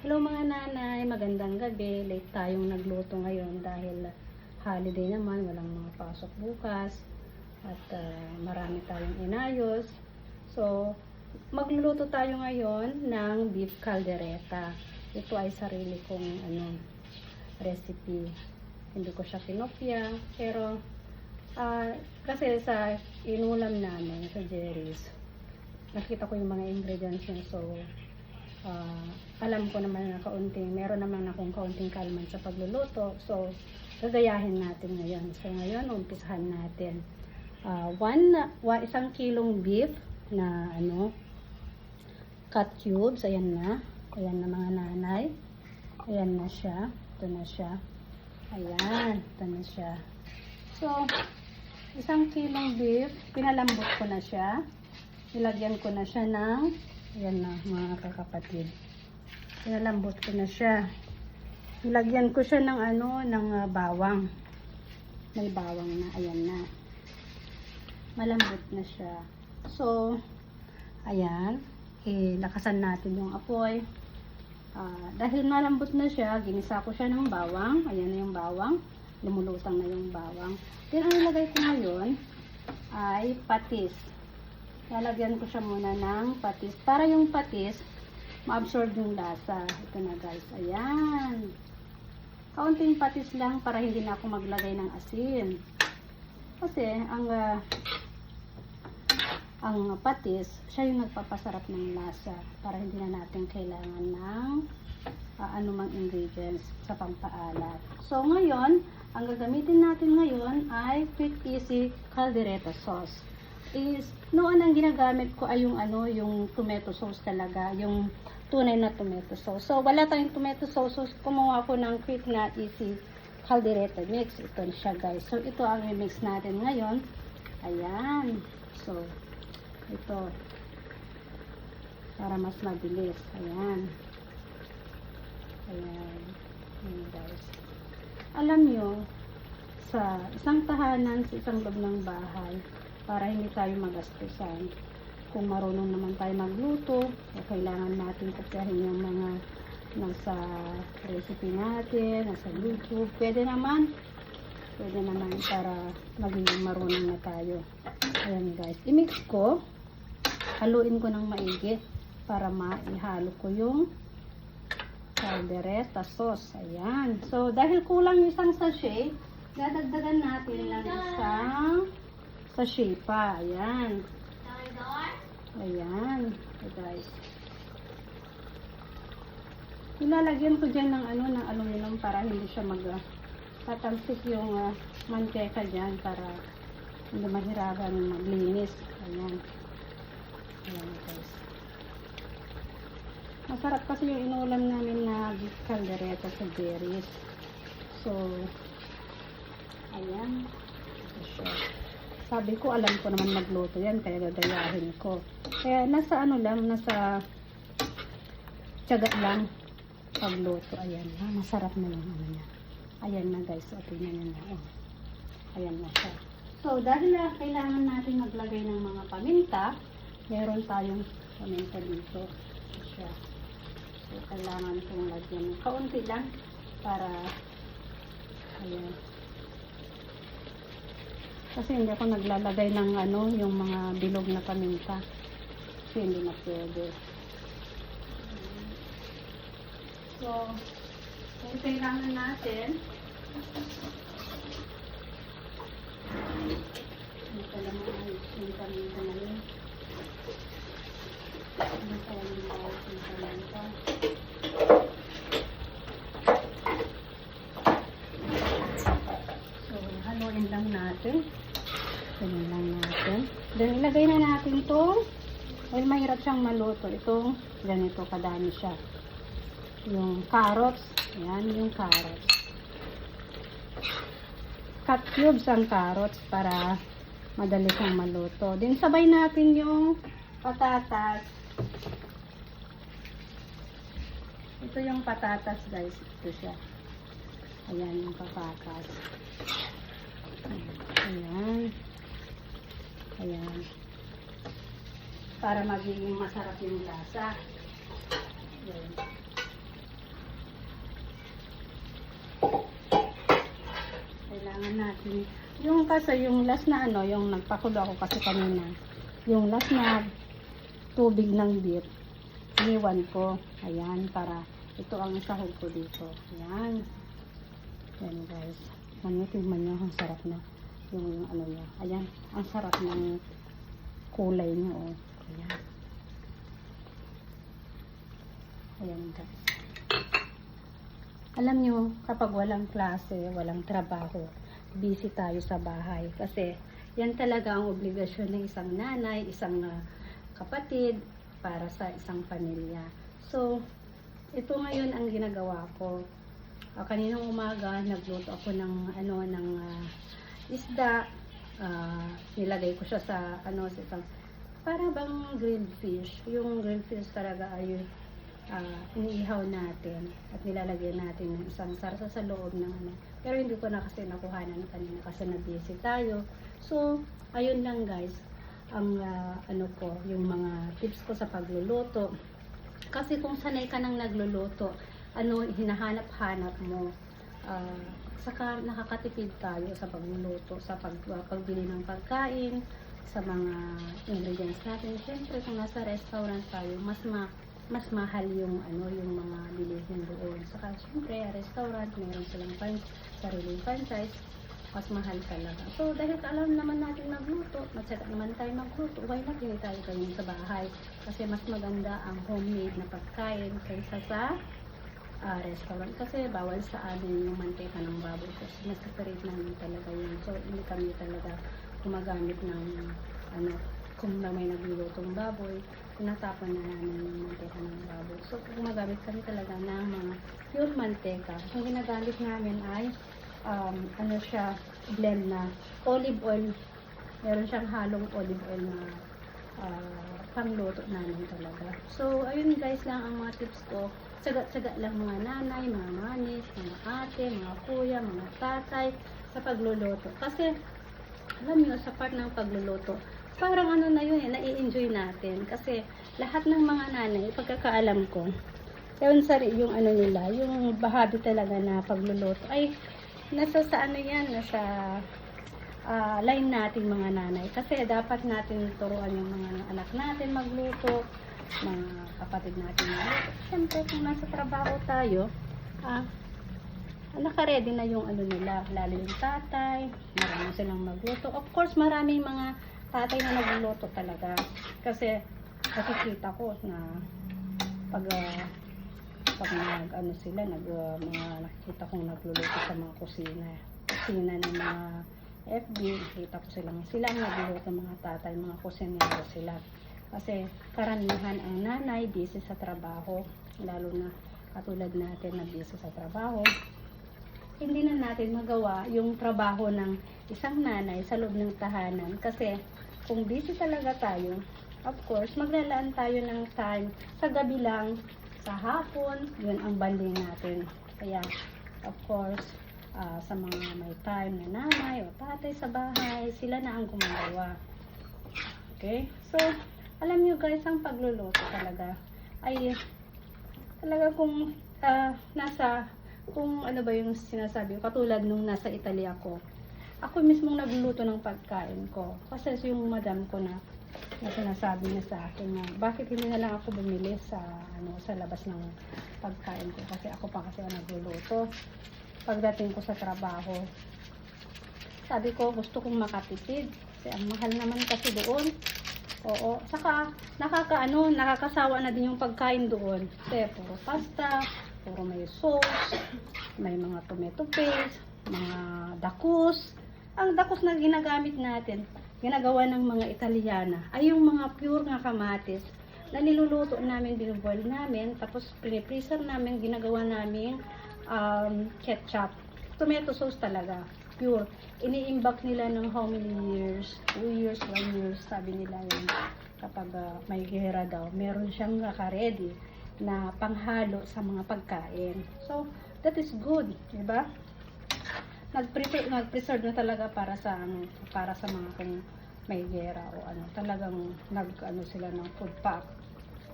Hello mga nanay, magandang gabi. Late tayong nagluto ngayon dahil holiday naman, walang mga pasok bukas at marami tayong inayos. So, magluluto tayo ngayon ng beef caldereta. Ito ay sarili kong recipe. Hindi ko siya kinopya, pero kasi sa inulam namin sa Jerry's, nakita ko yung mga ingredients niya, so alam ko naman na meron naman akong kaunting kalman sa pagluluto. So, gagayahin natin ngayon. So, ngayon, umpisahan natin. 1 kilong beef na cut cubes. Ayan na. Ayan na mga nanay. Ayan na siya. Ito na siya. Ayan. Ito na siya. So, 1 kilong beef. Pinalambot ko na siya. Nilagyan ko na siya ng ayan na mga kakapatid. Pinalambot ko na siya. Nilagyan ko siya ng bawang. May bawang na. Ayan na. Malambot na siya. So, ayan. Lakasan natin yung apoy. Dahil malambot na siya, ginisa ko siya ng bawang. Ayan na yung bawang. Lumulutang na yung bawang. Then, ang ilagay ko ngayon ay patis. Lalagyan ko siya muna ng patis. Para yung patis, ma-absorb yung lasa. Ito na guys. Ayan. Kaunting patis lang para hindi na ako maglagay ng asin. Kasi ang patis, siya yung nagpapasarap ng lasa. Para hindi na natin kailangan ng anumang ingredients sa pampaalat. So ngayon, ang gagamitin natin ngayon ay Quick Easy Caldereta Sauce. Noon ang ginagamit ko ay yung tomato sauce talaga, yung tunay na tomato sauce. So, wala tayong tomato sauce, so kumuha ko ng Quick na Easy Caldereta mix. Ito siya guys. So, ito ang i-mix natin ngayon. Ayan. So, ito. Para mas mabilis. Ayan. Ayan. Ayan guys. Alam nyo, sa isang tahanan, sa isang loob ng bahay, para hindi tayo magastusan. Kung marunong naman tayo magluto, kailangan natin kopyahin yung mga nasa recipe natin, nasa YouTube. Pwede naman para maging marunong na tayo. Ayan guys, i-mix ko, haluin ko ng maigi para maihalo ko yung caldereta sauce. Ayan. So, dahil kulang isang sachet, dadagdagan natin ng isang sachet pa. Ayan. Ayan. So guys. Ilalagyan ko dyan ng ng aluminum para hindi siya tatalsik yung mantika dyan para hindi mahirapan maglinis. Ayan. Ayan guys. Masarap kasi yung inulam namin na beef caldereta sa Jerry's. So, ayan. Ito siya. Sabi ko, alam ko naman magluto yan, kaya gagayahin ko. Kaya nasa nasa tiyaga lang pagluto. Ayan na, masarap na yung niya. Ayan na guys, so tingnan nyo na. Ayan na siya. So, dahil kailangan natin maglagay ng mga paminta, meron tayong paminta dito. Siya. So, kailangan kong lagyan. Kaunti lang para ayan. Kasi hindi ako naglalagay ng yung mga bilog na paminta. Kasi hindi na pwede. So, kung kailangan natin, ito lang yung paminta na yun. Ito lang yung paminta. So, haluin lang natin. Ganyan lang natin. Then, ilagay na natin itong, well, mahirap siyang maluto. Itong, ganito, kadami siya. Yung carrots. Ayan, yung carrots. Cut cubes ang carrots para madali siyang maluto. Then, sabay natin yung patatas. Ito yung patatas, guys. Ito siya. Ayan, yung patatas. Ayan. Ayan. Para magiging masarap yung lasa. Ayan. kailangan natin. Yung kasi yung last na ano, yung nagpakulo ako kasi kanina. Yung last na tubig ng beef, iniwan ko. Ayan, para ito ang sahog ko dito. Ayan. Ayan guys. Tingnan nyo, ang sarap na. Yung ano niya. Ayan, ang sarap ng kulay niya. Oh. Ayan. Ayan guys. Alam nyo, kapag walang klase, walang trabaho, busy tayo sa bahay. Kasi yan talaga ang obligasyon ng isang nanay, isang kapatid, para sa isang pamilya. So, ito ngayon ang ginagawa ko. Kaninang umaga, nagluto ako ng isda. Nilagay ko siya sa sa isang para bang grilled fish. Yung grilled fish talaga ay iniihaw natin at nilalagyan natin ng isang sarsa sa loob ng pero hindi ko na kasi nakuhanan kanina kasi na-busy tayo. So, ayun lang guys ang yung mga tips ko sa pagluluto. Kasi kung sanay ka nang nagluluto, hinahanap-hanap mo, saka nakakatipid tayo sa pagluluto, sa pagbili ng pagkain, sa mga ingredients natin. Siyempre, kung nasa restaurant tayo, mas mahal yung mga bilihin doon. Saka siyempre, restaurant, meron silang sariling franchise, mas mahal talaga. So, dahil alam naman natin magluto, matyaga naman tayo magluto, why not hindi tayo ganyan sa bahay? Kasi mas maganda ang homemade na pagkain kaysa sa restaurant. Kasi bawal sa amin yung mantika ng baboy. Kasi nasa-separate namin talaga yun. So, hindi kami talaga gumagamit ng kung na may naglulutong baboy, tinatapon na namin yung mantika ng baboy. So, gumagamit kami talaga ng mga pure mantika. Ang ginagamit namin ay siya, blend na olive oil. Meron siyang halong olive oil na pangluto namin talaga. So, ayun guys lang ang mga tips ko. Tsaga-tsaga lang mga nanay, mga manis, mga ate, mga kuya, mga tatay sa pagluluto. Kasi, alam niyo, sa part ng pagluluto, parang na yun nai-enjoy natin. Kasi, lahat ng mga nanay, pagkakaalam ko, yung nila, yung bahabi talaga na pagluluto, ay, nasa line natin mga nanay. Kasi, dapat natin turuan yung mga anak natin magluto, mga kapatid natin magluto. Siyempre, kung nasa trabaho tayo, naka-ready na yung nila, lalo yung tatay, marami silang magluto. Of course, maraming mga tatay na nagluluto talaga. Kasi, nakikita ko na pag nakikita kong nagluluto sa mga kusina ng mga FB, nakita ko sila ang nagluluto ng mga tatay, mga kusinero sila. Kasi karamihan ang nanay busy sa trabaho, lalo na katulad natin na busy sa trabaho. Hindi na natin magawa yung trabaho ng isang nanay sa loob ng tahanan. Kasi kung busy talaga tayo, of course, maglalaan tayo ng time sa gabi lang, sa hapon, yun ang banding natin. Kaya, of course, sa mga may time na nanay o tatay sa bahay, sila na ang gumagawa. Okay? So, alam nyo guys, ang pagluluto talaga ay talaga kung kung ano ba yung sinasabi ko, katulad nung nasa Italy ako mismong nagluluto ng pagkain ko. Kasi yung madam ko na sinasabi niya sa akin na bakit hindi na lang ako bumili sa labas ng pagkain ko, kasi ako pa kasi ang nagluluto. Pagdating ko sa trabaho, sabi ko gusto kong makatipid kasi ang mahal naman kasi doon. Oo, saka nakakasawa na din yung pagkain doon. Kasi puro pasta, puro may sauce, may mga tomato paste, mga dakus. Ang dakus na ginagamit natin, ginagawa ng mga Italiana, ay yung mga pure nga kamatis na niluluto namin, binuboil namin, tapos pinipreser namin, ginagawa namin ketchup, tomato sauce talaga, pure. Iniimbak nila ng how many years, 2 years, 1 year, sabi nila yun. Kapag may gera daw, meron siyang naka-ready na panghalo sa mga pagkain. So, that is good, diba? Nag-preserve na talaga para sa mga kung may gera o talagang sila ng food pack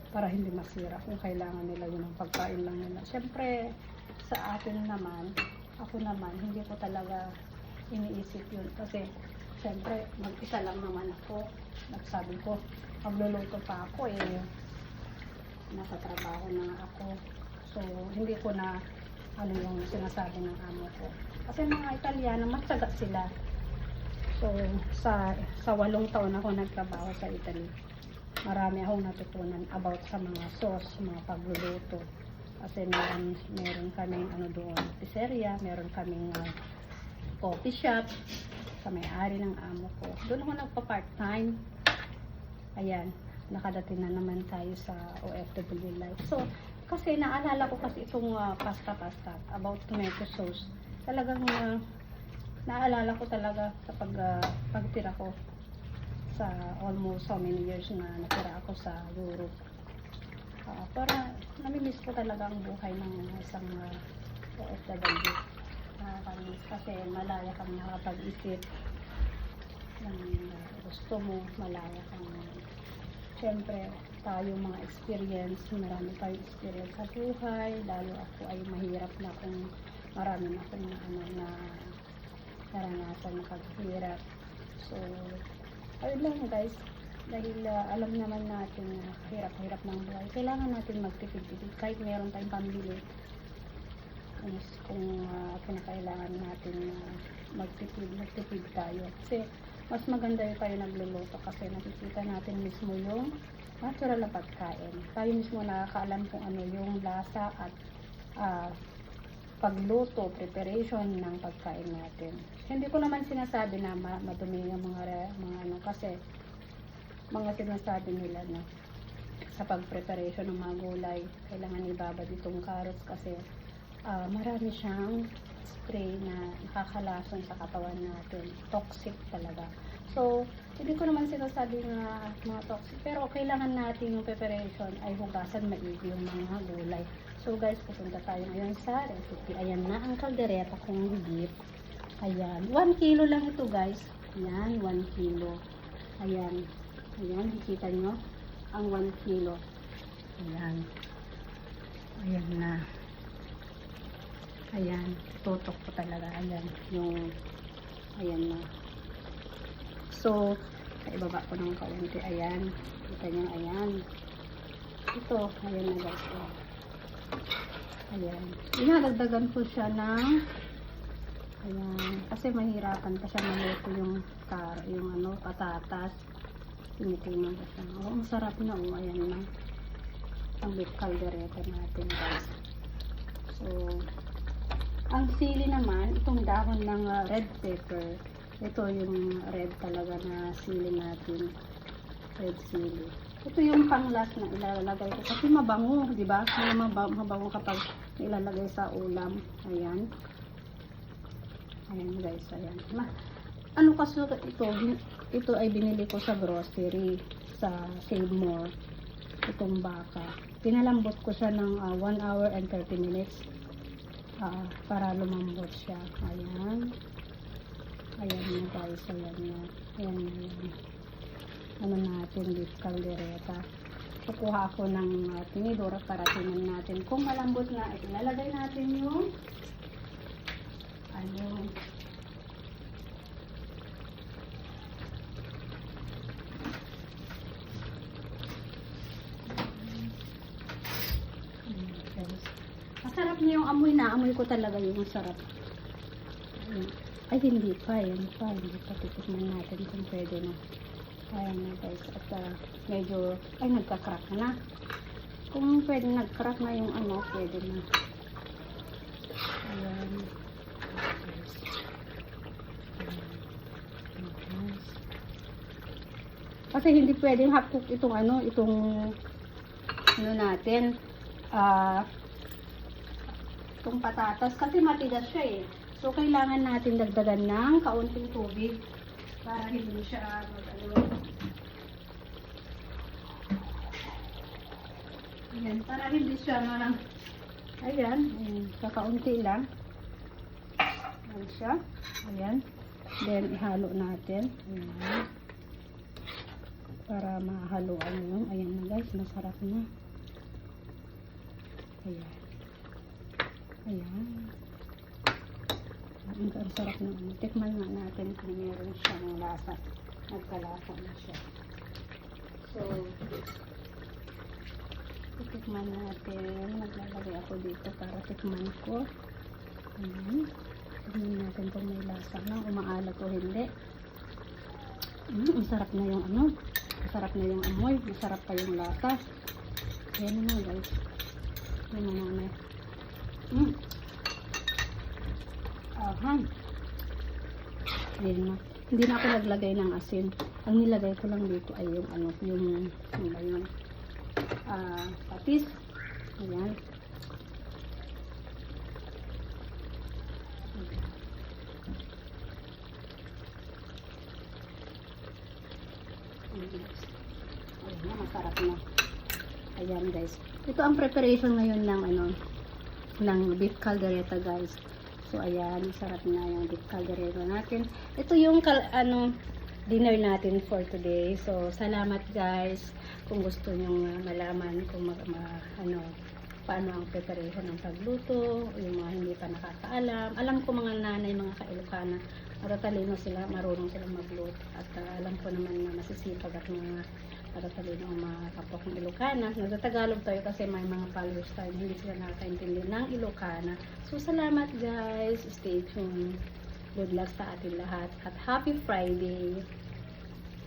para hindi masira kung kailangan nila yun ng pagkain lang nila. Siyempre, sa atin naman, ako naman, hindi ko talaga iniisip yun. Kasi, syempre, mag-isa lang naman ako. Nagsabi ko, magluluto pa ako nasa trabaho na ako. So, hindi ko na ano yung sinasabi ng amo ko. Kasi mga Italiano, matyaga sila. So, sa 8 taon ako nagtrabaho sa Italy. Marami akong natutunan about sa mga sauce, mga pagluluto. Kasi meron kaming ano doon, pizzeria, meron kaming coffee shop sa may-ari ng amo ko. Doon ako nagpa-part-time. Ayan, nakadating na naman tayo sa OFW life. So, kasi naalala ko kasi itong pasta about tomato sauce. Talagang naalala ko talaga sa pagtira ko sa almost so many years na natira ako sa Europe. Para namimiss ko talaga ang buhay ng isang OFW. Kasi malaya kang makapag-isip ng gusto mo, malaya kang siyempre tayo mga experience, marami tayong experience sa buhay, lalo ako ay mahirap na kung marami na akong na naranasan na paghirap. So, ayun lang guys, dahil alam naman natin na hirap-hirap ng buhay, kailangan natin magtipid-tipid kahit meron tayong pambili. Kung kinakailangan natin magtipid tayo. Kasi mas maganda yung tayo nagluluto kasi nakikita natin mismo yung natural na pagkain. Tayo mismo nakakaalam kung ano yung lasa at pagluto, preparation ng pagkain natin. Hindi ko naman sinasabi na madumi yung mga ano kasi mga sinasabi nila na sa pag-preparation ng mga gulay, kailangan ibabad itong carrots kasi marami siyang spray na nakakalason sa katawan natin. Toxic talaga. So, hindi ko naman sinasabi na mga toxic, pero kailangan natin yung preparation ay hugasan maigi yung mga gulay. So guys, pupunta tayo ngayon sa recipe. Ayan na ang kaldereta kong beef. Ayan, 1 kilo lang ito guys. Ayan, 1 kilo. Ayan, ayan, nakikita nyo ang 1 kilo. Ayan, ayan na. Ayan, tutok ko talaga. Ayan, ayan na. So, ibaba ko ng kaunti. Ayan, kita nyo, ayan. Ito, ayan na guys. Ayan. Inadagdagan ko siya ng ayan, kasi mahirapan pa siya maluto yung patatas. Tinitingnan ko siya. Ang sarap na, ayan na. Ang beef caldereta natin guys. So, ang sili naman, itong dahon ng red pepper. Ito yung red talaga na sili natin. Red sili. Ito yung panglas na ilalagay ko. Kasi mabango, di ba? Mabango kapag ilalagay sa ulam. Ayan. Ayan guys, ayan. Ano kasi ito ay binili ko sa grocery. Sa Save More. Itong baka. Pinalambot ko siya ng 1 hour and 30 minutes. Para lumambot siya. Ayan. Ayan na guys, ayan na. Ayan na. Ano natin, beef caldereta. Kukuha ako ng tinidor para tingnan natin kung malambot na. Ilalagay natin yung masarap niya yung amoy na. Amoy ko talaga yung masarap. Ay, hindi pa. Yan pa. Hindi pa. Titikman natin kung pwede na. Ayan na guys. At medyo, ay nagka-crack na. Kung pwede nag-crack na yung pwede na. Ayan. Kasi hindi pwedeng half cook itong natin. Itong patatas. Kasi matigas siya eh. So, kailangan natin dagdagan ng kaunting tubig para hindi siya ayan, para hindi siya ayan, kakaunti lang. Ayan siya. Ayan. Then, ihalo natin. Ayan. Para mahaluan yung, ayan na guys, masarap na. Ayan. Ayan. Ang sarap na ano. Tikman nga natin kung meron siyang lasa. Nagkalasa na siya. So, tikman natin. Maglalagay ako dito para tikman ko. Tignan natin kung may lasa na, umaalat o hindi. Ang sarap na yung ano. Masarap na yung amoy. Masarap pa yung lasa. Ayan na guys. Ayan na namin. Aha. Ayan na. Hindi na ako naglagay ng asin. Ang nilagay ko lang dito ay yung ano, yung ba yun? Patis. Ayan. Ayan na, masarap na. Ayan guys. Ito ang preparation ngayon ng ano, ng beef caldereta guys. So ayan, masarap na yung beef caldereta natin. Ito yung dinner natin for today. So salamat guys kung gusto niyo malaman kung paano ang preparation ng pagluto, yung mga hindi pa nakakaalam. Alam ko mga nanay, mga ka-Ilocana, matatalino sila, marunong silang magluto. At alam ko naman na masisipag at mga matatalino ang mga kapwa kong Ilocana. Nagtatagalog tayo kasi may mga followers tayo, hindi sila nakakaintindi ng Ilocana. So salamat guys, stay tuned. Good luck sa atin lahat at happy Friday!